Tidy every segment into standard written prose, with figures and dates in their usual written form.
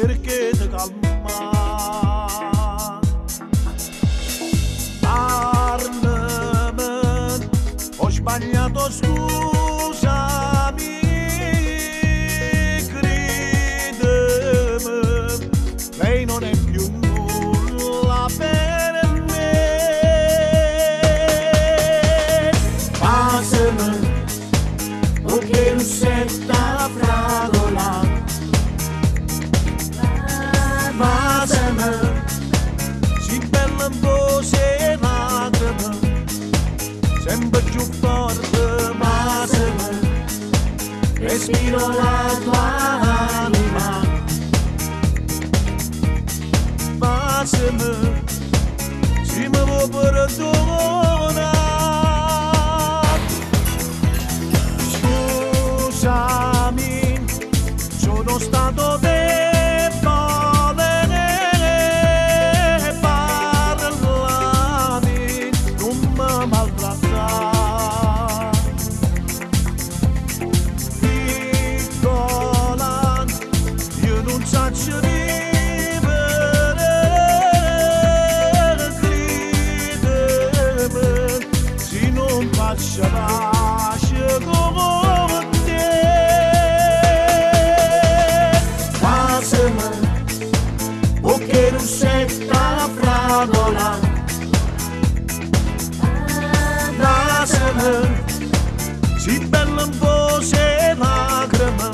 perché ti calma. Parlami, ho sbagliato, scusami, credimi, lei non è più nulla per me. Passami, che russetta fragola, passami, si bella un po' se lacrime, sempre più forte, passami, respiro la tua anima, passami, si mi vuoi perdonare. Scusami, sono stato debole, parlami, non mi maltrattare. Piccola, io non so vivere, credimi, se non faccio pace come te. Passami, o che russetta fragola, passami, si bella un po' se lacrime,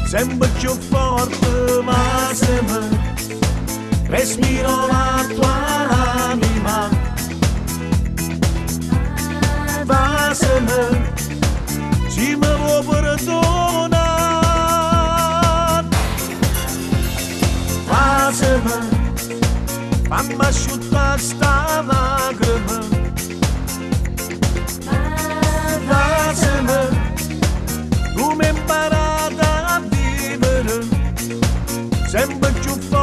sempre più forte, passami, respiro la tua anima, passami, si mi vuoi perdonare, passami, fammi asciuttare sta lacrima, passami, come imparata a vivere, sempre più forte.